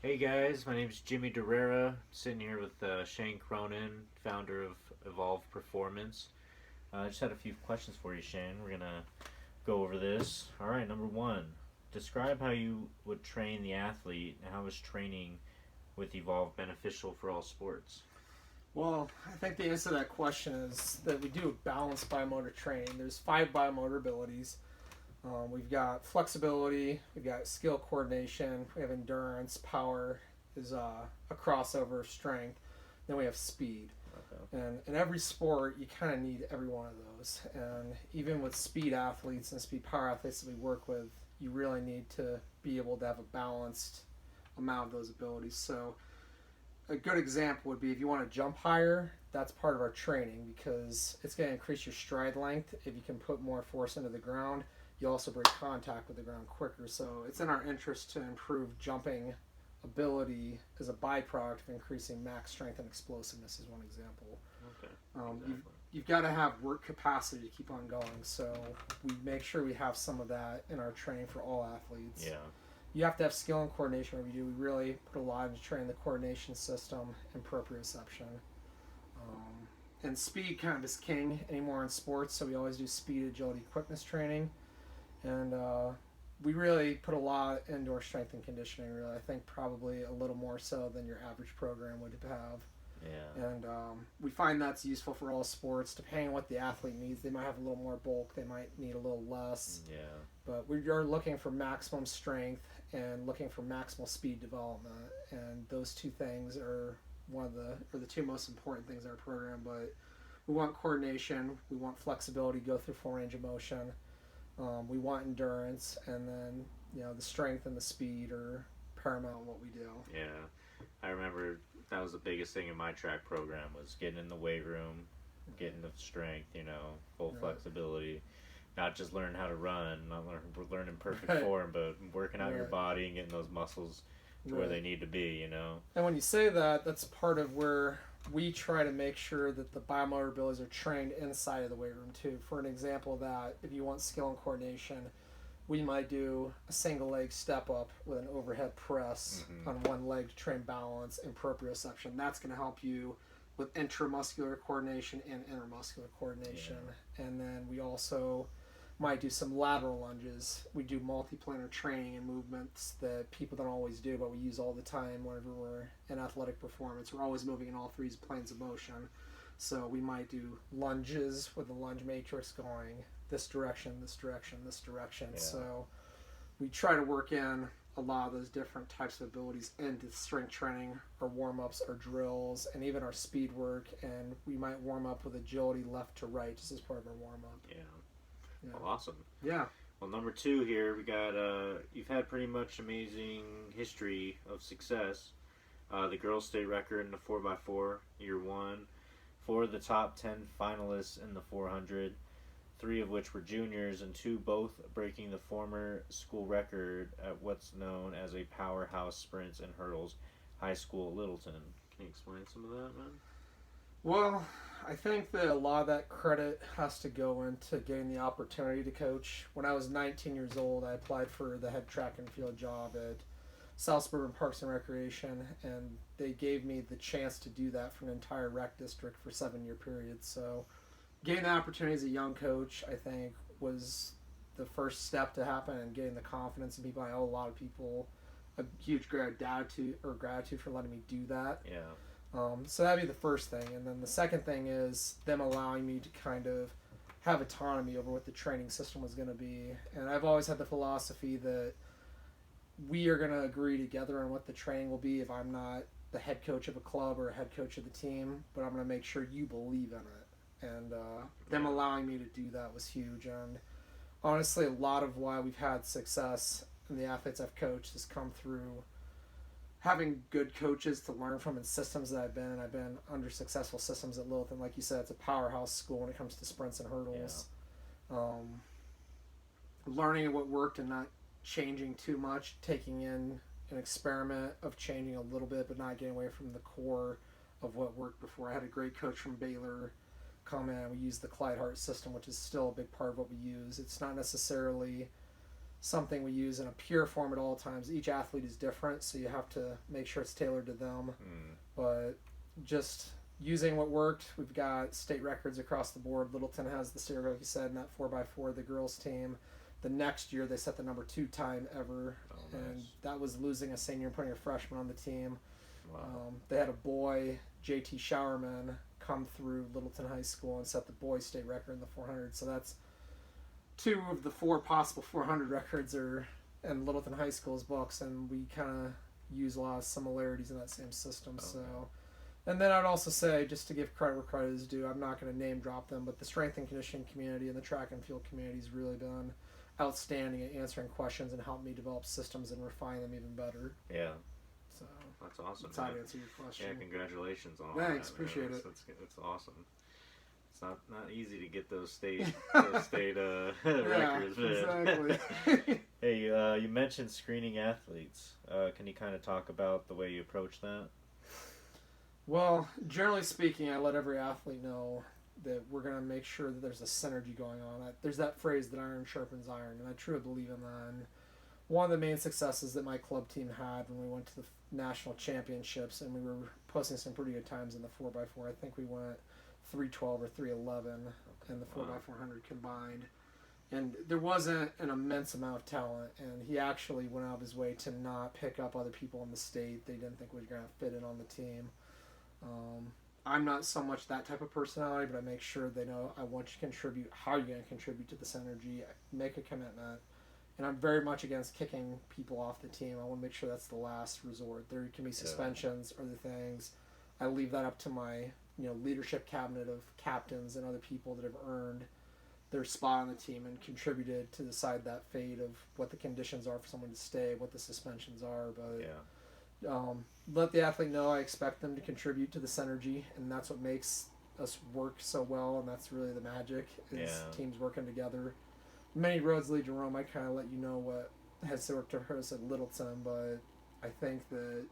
Hey guys, my name is Jimmy Derrera. Sitting here with Shane Cronin, founder of Evolve Performance. I just had a few questions for you, Shane. We're gonna go over this. All right, number one, describe how you would train the athlete, and how is training with Evolve beneficial for all sports? Well, I think the answer to that question is that we do balanced biomotor training. There's five biomotor abilities. We've got flexibility, we've got skill coordination, we have endurance, power is a crossover of strength, then we have speed. Okay. And in every sport, you kind of need every one of those. And even with speed athletes and speed power athletes that we work with, you really need to be able to have a balanced amount of those abilities. So a good example would be if you want to jump higher, that's part of our training because it's going to increase your stride length if you can put more force into the ground. You also break contact with the ground quicker. So it's in our interest to improve jumping ability as a byproduct of increasing max strength and explosiveness is one example. Okay. You've got to have work capacity to keep on going. So we make sure we have some of that in our training for all athletes. Yeah. You have to have skill and coordination where we do. We really put a lot into training the coordination system and proprioception. And speed kind of is king anymore in sports, so we always do speed, agility, quickness training. And we really put a lot into our strength and conditioning, really. I think probably a little more so than your average program would have. Yeah. And we find that's useful for all sports. Depending on what the athlete needs, they might have a little more bulk, they might need a little less. Yeah. But we are looking for maximum strength and looking for maximal speed development, and those two things are the two most important things in our program. But we want coordination, we want flexibility, go through full range of motion. We want endurance, and then the strength and the speed are paramount in what we do. Yeah. I remember that was the biggest thing in my track program was getting in the weight room, getting the strength, full flexibility. Not just learning how to run, not learning perfect form, but working out your body and getting those muscles to where they need to be, And when you say that, that's part of where we try to make sure that the biomotor abilities are trained inside of the weight room too. For an example of that, if you want skill and coordination, we might do a single leg step up with an overhead press on one leg to train balance and proprioception. That's going to help you with intramuscular coordination and intermuscular coordination. Yeah. And then we also might do some lateral lunges. We do multiplanar training and movements that people don't always do, but we use all the time whenever we're in athletic performance. We're always moving in all three planes of motion. So we might do lunges with the lunge matrix going this direction, this direction, this direction. Yeah. So we try to work in a lot of those different types of abilities into strength training, our warm-ups, our drills, and even our speed work. And we might warm up with agility left to right just as part of our warm-up. Yeah. Well, awesome. Yeah. Well, number two here, we got, you've had pretty much amazing history of success. The girls' state record in the 4x4, year one. 4 of the top 10 finalists in the 400, 3 of which were juniors, and 2 both breaking the former school record at what's known as a powerhouse sprints and hurdles high school at Littleton. Can you explain some of that, man? Well, I think that a lot of that credit has to go into getting the opportunity to coach. When I was 19 years old, I applied for the head track and field job at South Suburban Parks and Recreation, and they gave me the chance to do that for an entire rec district for a 7-year period. So getting the opportunity as a young coach, I think, was the first step to happen, and getting the confidence in people. I owe a lot of people a huge gratitude for letting me do that. Yeah. So that'd be the first thing. And then the second thing is them allowing me to kind of have autonomy over what the training system was going to be. And I've always had the philosophy that we are going to agree together on what the training will be if I'm not the head coach of a club or a head coach of the team, but I'm going to make sure you believe in it. And them allowing me to do that was huge. And honestly, a lot of why we've had success in the athletes I've coached has come through having good coaches to learn from and systems that I've been in. I've been under successful systems at Littleton. Like you said, it's a powerhouse school when it comes to sprints and hurdles. Yeah. Learning what worked and not changing too much, taking in an experiment of changing a little bit but not getting away from the core of what worked before. I had a great coach from Baylor come in. We use the Clyde Hart system, which is still a big part of what we use. It's not necessarily something we use in a pure form at all times. Each athlete is different, so you have to make sure it's tailored to them. But just using what worked, we've got state records across the board. Littleton has the state record, like you said, in that 4x4, the girls team. The next year, they set the number 2 time ever, and that was losing a senior and putting a freshman on the team. Wow. They had a boy, JT Showerman, come through Littleton High School and set the boys' state record in the 400. So that's 2 of the 4 possible 400 records are in Littleton High School's books, and we kind of use a lot of similarities in that same system. So, and then I'd also say, just to give credit where credit is due, I'm not going to name drop them, but the strength and conditioning community and the track and field community has really been outstanding at answering questions and helped me develop systems and refine them even better. Yeah. So that's awesome. That's how to answer your question. Yeah, congratulations on all Thanks, that. appreciate it. That's awesome. It's not easy to get those state records. Exactly. Hey, you mentioned screening athletes. Can you kind of talk about the way you approach that? Well, generally speaking, I let every athlete know that we're going to make sure that there's a synergy going on. There's that phrase that iron sharpens iron, and I truly believe in that. And one of the main successes that my club team had when we went to the national championships, and we were posting some pretty good times in the 4x4. I think we went 312 or 311 in the 4x400 combined. And there wasn't an immense amount of talent, and he actually went out of his way to not pick up other people in the state they didn't think was going to fit in on the team. I'm not so much that type of personality, but I make sure they know I want you to contribute. How are you going to contribute to the synergy? Make a commitment. And I'm very much against kicking people off the team. I want to make sure that's the last resort. There can be suspensions, other things. I leave that up to my leadership cabinet of captains and other people that have earned their spot on the team and contributed to decide that fate of what the conditions are for someone to stay, what the suspensions are. But let the athlete know I expect them to contribute to the synergy, and that's what makes us work so well, and that's really the magic is teams working together. Many roads lead to Rome. I kind of let you know what has worked for us at Littleton, but I think that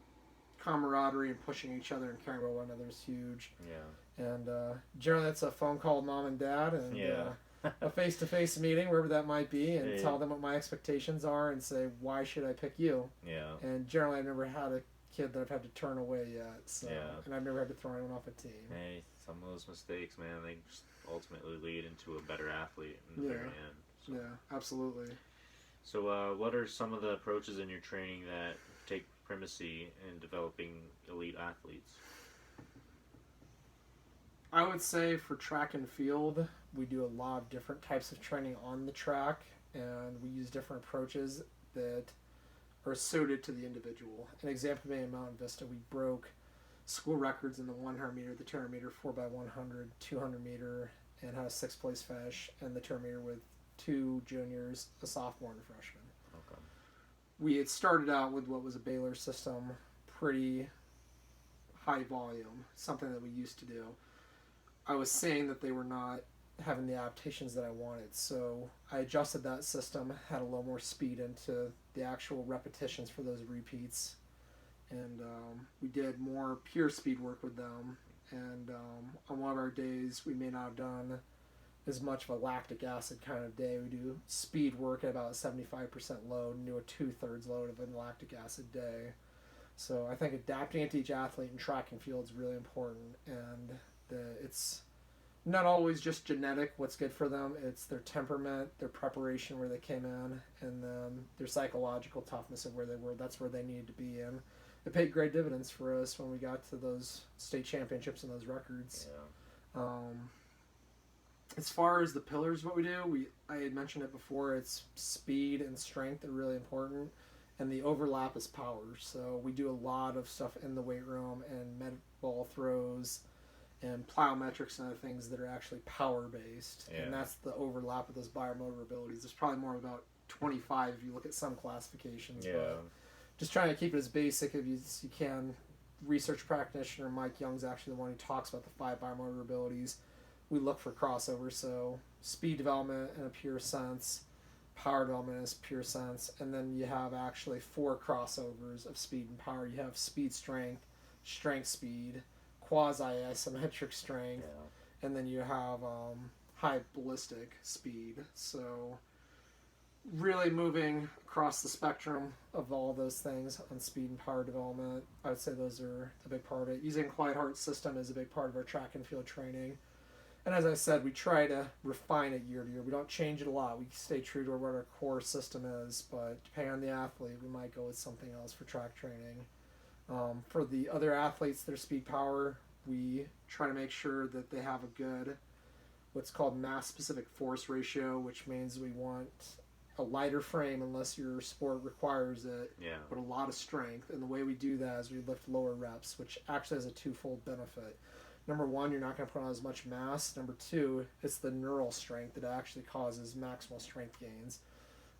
camaraderie and pushing each other and caring about one another is huge. Yeah. And generally that's a phone call with mom and dad and a face-to-face meeting, wherever that might be, and tell them what my expectations are and say, why should I pick you? Yeah. And generally I've never had a kid that I've had to turn away yet. So, and I've never had to throw anyone off a team. Hey, some of those mistakes, man, they just ultimately lead into a better athlete in the very end. So. Yeah, absolutely. So what are some of the approaches in your training that take primacy in developing elite athletes? I would say for track and field, we do a lot of different types of training on the track, and we use different approaches that are suited to the individual. An example being in Mountain Vista, we broke school records in the 100 meter, the 200 meter, 4x100, 200 meter, and had a 6th place finish, and the 200 meter with 2 juniors, a sophomore and a freshman. Okay. We had started out with what was a Baylor system, pretty high volume, something that we used to do. I was saying that they were not having the adaptations that I wanted, so I adjusted that system, had a little more speed into the actual repetitions for those repeats, and we did more pure speed work with them. And on one of our days, we may not have done as much of a lactic acid kind of day. We do speed work at about a 75% load and do a 2/3 load of a lactic acid day. So I think adapting it to each athlete in track and field is really important, and it's not always just genetic, what's good for them. It's their temperament, their preparation where they came in, and then their psychological toughness of where they were. That's where they needed to be in. It paid great dividends for us when we got to those state championships and those records. Yeah. As far as the pillars, what we do, I had mentioned it before, it's speed and strength are really important, and the overlap is power. So we do a lot of stuff in the weight room and med ball throws and plyometrics and other things that are actually power-based, and that's the overlap of those biomotor abilities. There's probably more about 25 if you look at some classifications, but just trying to keep it as basic as you can. Research practitioner Mike Young's actually the one who talks about the 5 biomotor abilities. We look for crossovers, so speed development in a pure sense, power development in a pure sense, and then you have actually 4 crossovers of speed and power. You have speed strength, strength speed, quasi-isometric strength, and then you have high ballistic speed. So really moving across the spectrum of all those things on speed and power development. I would say those are a big part of it. Using Clyde Hart's system is a big part of our track and field training. And as I said, we try to refine it year to year. We don't change it a lot. We stay true to what our core system is, but depending on the athlete, we might go with something else for track training. For the other athletes, their speed power, we try to make sure that they have a good, what's called mass specific force ratio, which means we want a lighter frame unless your sport requires it, but a lot of strength. And the way we do that is we lift lower reps, which actually has a twofold benefit. Number one, you're not going to put on as much mass. Number two, it's the neural strength that actually causes maximal strength gains.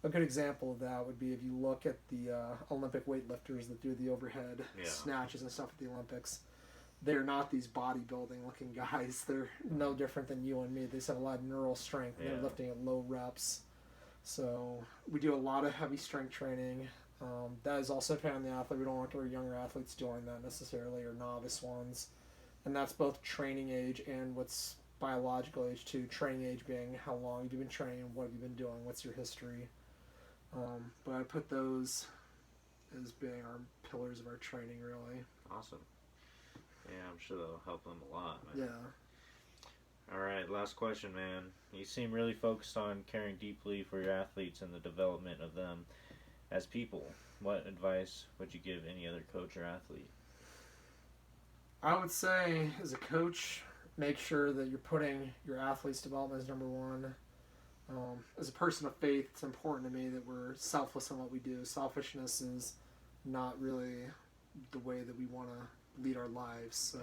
A good example of that would be if you look at the Olympic weightlifters that do the overhead snatches and stuff at the Olympics. They're not these bodybuilding looking guys. They're no different than you and me. They just have a lot of neural strength. And they're lifting at low reps. So we do a lot of heavy strength training. That is also depending on the athlete. We don't want our younger athletes doing that necessarily, or novice ones. And that's both training age and what's biological age too. Training age being how long have you been training, what have you been doing, what's your history. But I put those as being our pillars of our training, really. Awesome. Yeah, I'm sure that'll help them a lot, man. Yeah. All right, last question, man. You seem really focused on caring deeply for your athletes and the development of them as people. What advice would you give any other coach or athlete? I would say, as a coach, make sure that you're putting your athlete's development as number one. As a person of faith, it's important to me that we're selfless in what we do. Selfishness is not really the way that we want to lead our lives. So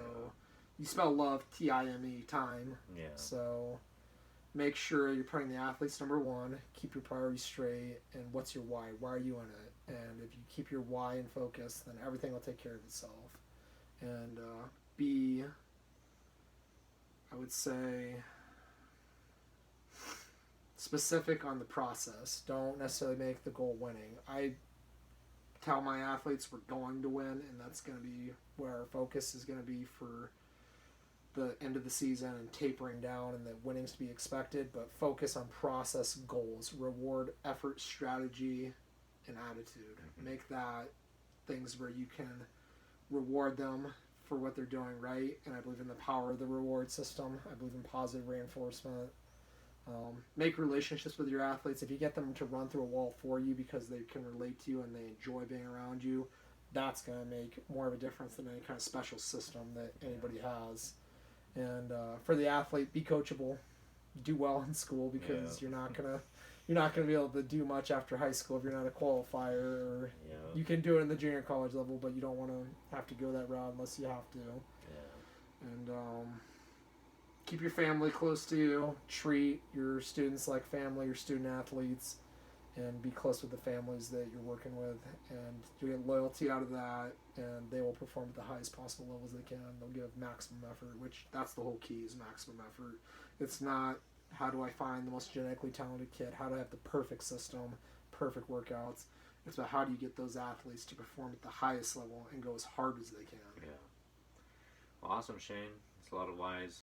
you spell love, T-I-M-E, time. Yeah. So make sure you're putting the athletes number one. Keep your priorities straight. And what's your why? Why are you in it? And if you keep your why in focus, then everything will take care of itself. And be, I would say, specific on the process. Don't necessarily make the goal winning. I tell my athletes we're going to win, and that's going to be where our focus is going to be for the end of the season, and tapering down, and that winning's to be expected, but focus on process goals. Reward effort, strategy, and attitude. Make that things where you can reward them for what they're doing right, and I believe in the power of the reward system. I believe in positive reinforcement. Make relationships with your athletes. If you get them to run through a wall for you because they can relate to you and they enjoy being around you, that's going to make more of a difference than any kind of special system that anybody has. And for the athlete, be coachable. Do well in school, because you're not gonna be able to do much after high school if you're not a qualifier. Or you can do it in the junior college level, but you don't want to have to go that route unless you have to. And keep your family close to you. Treat your students like family, your student athletes, and be close with the families that you're working with. And you get loyalty out of that, and they will perform at the highest possible levels they can. They'll give maximum effort, which that's the whole key, is maximum effort. It's not how do I find the most genetically talented kid, how do I have the perfect system, perfect workouts. It's about how do you get those athletes to perform at the highest level and go as hard as they can. Well, awesome, Shane. It's a lot of wise